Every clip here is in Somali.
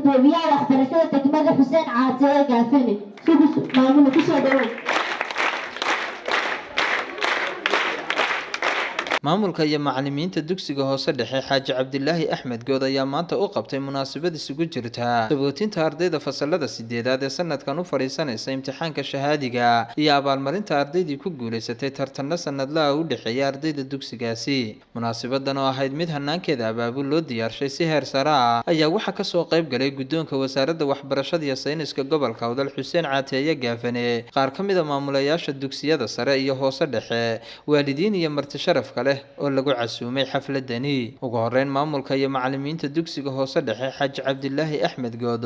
gudoomiyaha waxbarashada degmada xuseen caatee gaafane maamula kusoo dhawow. maamulka iyo macallimiinta dugsiga hoose dhexe Xaaji Cabdilaahi Axmed Good ayaa maanta u qabtay munaasabad isugu jirta sabootinta ardayda fasalada 8aad ee sanadkan u fariisanaysa imtixaanka shahaadiga iyo abaalmarinta ardaydii ku guuleysatay tartanka sanadlaha u dhaxeeya ardayda dugsigaasi. munaasabadan oo ahayd mid hanaankeeda abaabul loo diyaarshay si heer sare ah ayaa waxa ka soo qayb galay gudoonka wasaaradda waxbarashada iyo sayniska gobolka Awdal Xuseen Caateeye Gaafane, qaar ka mid ah maamulayaasha dugsiyada sare iyo hoose dhexe, waalidiin iyo marti sharaf kale oo lagu casuumay xafladani. ugu horeyn maamulka iyo macallimiinta dugsiga hoose dhexe Xaaji Cabdilaahi Axmed Good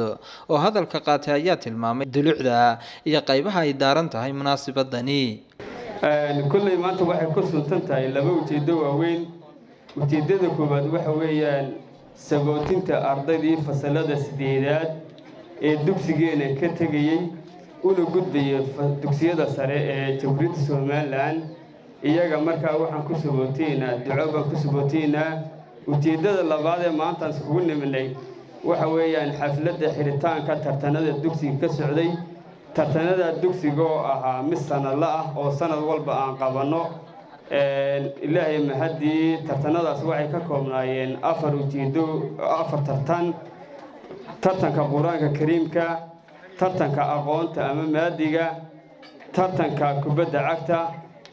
oo hadalka qaatay ayaa tilmaamay dulucda iyo qaybaha ay daaran tahay munaasabadani. kullay maanta waxay ku suntan tahay laba ujeedo waaweyn. ujeedada koowaad waxa weeyaan sabootinta ardaydii fasalada 8aad ee dugsigeena ka tagayay una gudbayay dugsiyada sare ee Jamhuuriyadda Soomaaliland. iyaga markaa waxaan ku sabooteynaa duco baan ku sabooteynaa. ujeedada labaad ee maanta iskugu niminay waxa weeyaan xafladda xiritaanka tartanada dugsiga ka socday. tartanada dugsiga oo ahaa mid sanadla ah oo sanad walba aan qabanno. ilaahay mahadii tartanadaas waxay ka koobnaayeen 4 ujeedo 4 tartan. tartanka quraanka kariimka, tartanka aqoonta ama maadiga, tartanka kubadda cagta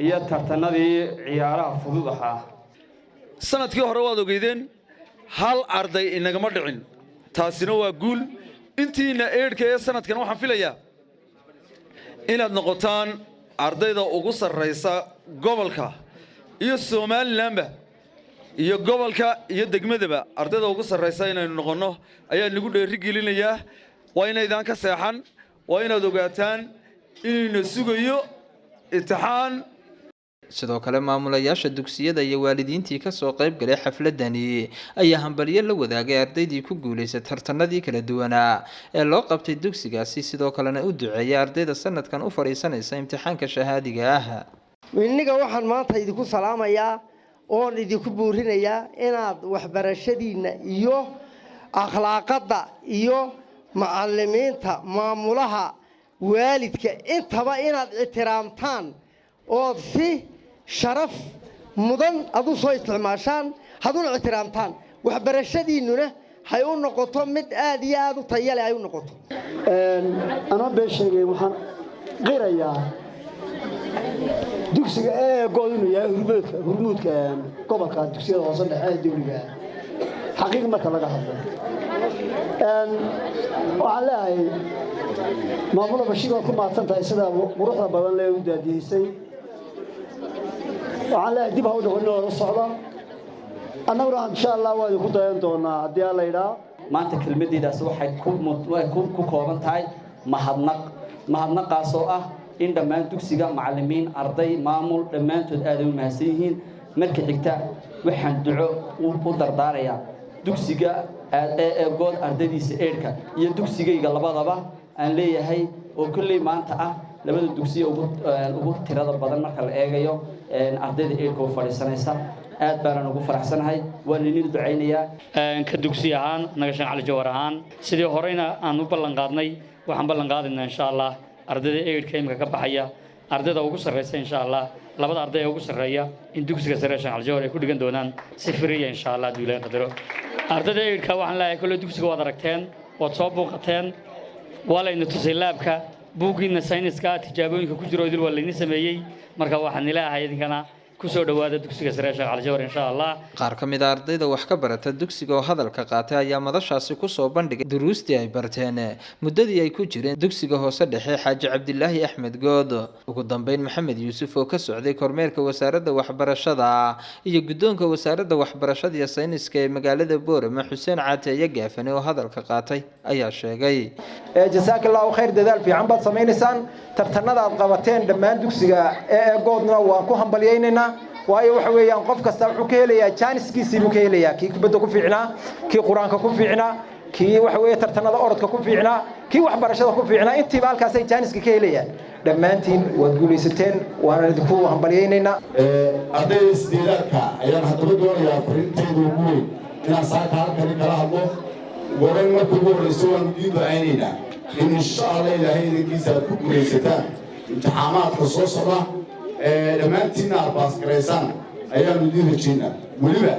iyo tartanadii ciyaaraha fudud ahaa. sanadkii hore waad ogeydeen hal arday inagama dhicin, taasina waa guul. intiina eedhka ee sanadkan waxaan filayaa inaad noqotaan ardayda ugu sarreysa gobolka iyo Somalilandba iyo gobolka iyo degmadaba ardayda ugu sarreysa inaynu noqono ayaa nagu dheeri gelinayaa. waa inaydaan ka seexan, waa inaad ogaataan inayna sugayo imtixaan. sidoo kale maamulayaasha dugsiyada iyo waalidiintii ka soo qayb galay xafladani ayaa hambalyo la wadaagay ardaydii ku guuleysay tartanadii kala duwanaa ee loo qabtay dugsigaasi, sidoo kalena u duceeyay ardayda sanadkan u fariisanaysa imtixaanka shahaadiga ah. iniga waxaan maanta idinku salaamayaa oo idinku buurinayaa inaad waxbarashadiina iyo akhlaaqada iyo macallimiinta maamulaha waalidka intaba inaad ixtiraamtaan oo si sharaf mudan adu soo isticmaashaan haduna ixtiraamtaan waxbarashadiinuna hay u noqoto mid aad iyo aad u tayo leh ay u noqoto. ana beesheegay waxaan qirayaa dugsiga ee go'dinu yahay hurmuudka gobolka dugsiyada hoose dhexe ee dawliga xaqiiq marka laga hadlo. waxaan leeyahay maamulka Bashiir oo ku maadsantahay sida quruxda badan leh u daadiisay. waxaan leeyahay dib ha u dhaqanno socda annaguna insha Allah waa ku dayan doonaa haddii la yiraahdo. maanta kelmaddiidaas waxay ku kooban tahay mahadnaqaas oo ah in dhammaan dugsiga macallimiin arday maamul dhammaantood aad u mahadsan yihiin. marka xigta waxaan duco u dardaarayaa dugsiga ee Good ardaydiisa eedka iyo dugsigayga labadaba aan leeyahay oo kulley maanta ah labada dugsiga ugu tirada badan marka la eegayo ardayda eedka u fadhiisanaysa. aad baan ugu faraxsanahay, waan idin duceynayaa. ka dugsi ahaan naga shan cali jawar ahaan sidii horeyna aan u ballan qaadnay waxaan ballan qaadaynaa insha Allah ardayda eedka imka ka baxaya ardayda ugu sarreysa insha Allah labada arday ugu sarreeya in dugsiga sare shan cali jawar ay ku dhigan doonaan si firiya insha Allah duulaan qadaro. ardayda eedka waxaan leeyahay kullu dugsiga waad aragteen waad soo booqateen waa la idin tusay laabka buugiina sayniska tijaabooyinka ku jiro idil waa la idin sameeyay. marka waxaan ilaahay idinkana kusoo dhawaada dugsiga sare Sheekh Cali Jawhar insha Allah. qaar ka mid ah ardayda wax ka barata dugsiga oo hadalka qaatay ayaa madashaasi ku soo bandhigay duruustii ay barteen muddadii ay ku jireen dugsiga hoose dhexe Xaaji Cabdilaahi Axmed Good. ugu dambeyn Maxamed Yuusuf oo ka socday kormeerka wasaaradda waxbarashada iyo gudoonka wasaaradda waxbarashada iyo sayniska ee magaalada Boorama Xuseen Caateeye Gaafane oo hadalka qaatay ayaa sheegay jazakallahu khayr dadaal fiican baad sameynaysan tartanada aad qabateen dhammaan dugsiga ee Goodna waan ku hambalyeynaa. waayo waxa weeyaan qof kasta wuxuu ka helayaa jaaniskiisii buu ka helayaa kii kubadda ku fiicnaa kii quraanka ku fiicnaa kii waxa weeye tartanada orodka ku fiicnaa kii waxbarashada ku fiicnaa intiiba halkaas ay jaaniska ka helayaan. dhammaantiin waad guulaysateen waana idinku hambalyeynaa. ardayda sideedaadka ayaan haddaba doonayaa fariinteedu ugu weyn inaan saaka halkani kala hadlo ورين ما كبر يسوون جديد عينينا إن شاء الله إلى هذه الكيسة كبر يستان امتحانات خصوصا لما تينا باس كريسان أيام ندير الجنة ولبا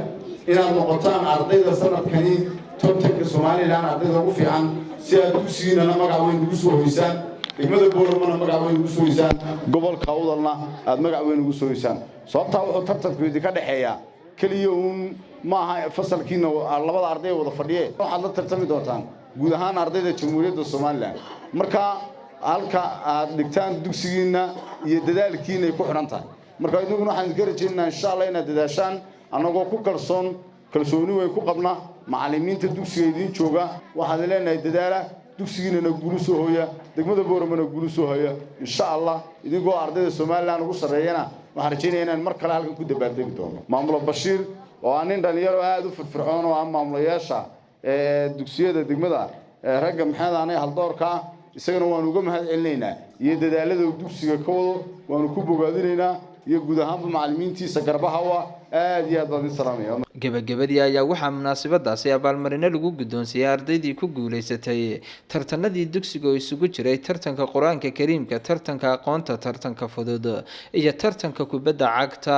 إلى النقطان عرضية سنة كني تبتك الصومالي لأن عرضية وفي عن سيادة سين أنا مقعوين بسوه إنسان لماذا بقول أنا مقعوين بسوه إنسان قبل كأوضلنا مقعوين بسوه إنسان صوتها وتبتك في ذكر الحياة كل يوم ما فصل كينا على بعض عرضية وضفرية وحلا ترتمي دوتان جودهان عرضية جمهورية الصومالية مركا halka aad dhigtaan dugsigiina iyo dadaalkiina ay ku xirantahay marka idinku waxaan idin rajaynaynaa insha Allah inaad dadaashaan anagoo ku kalsooni way ku qabnaa macallimiinta dugsiga idin jooga waxaan leenahay dadaala dugsigiina guul soo hooya degmada Boorama guul soo hooya insha Allah idinkoo ardayda Soomaaliland ugu sareeyana waxaan rajaynaynaa in mar kale halkan ku dabaaldegi doono maamul Bashiir oo aan dhalinyaro aad u firfircoon oo maamulayaasha dugsiyada degmada ragga maxamed aanay hal doorka isagana waan uga mahad celinaynaa iyo dadaalada dugsiga ka wado waan ku bogaadinaynaa iyo guud ahaan macallimiintiisa garbaha aad iyo aad baan salaamayaa gabagabadii ayaa waxaa munaasabadaasi abaalmarino lagu guddoonsiiyay ardaydii ku guuleysatay tartanadii dugsiga oo isugu jiray tartanka Quraanka Kariimka tartanka aqoonta tartanka fudud iyo tartanka kubadda cagta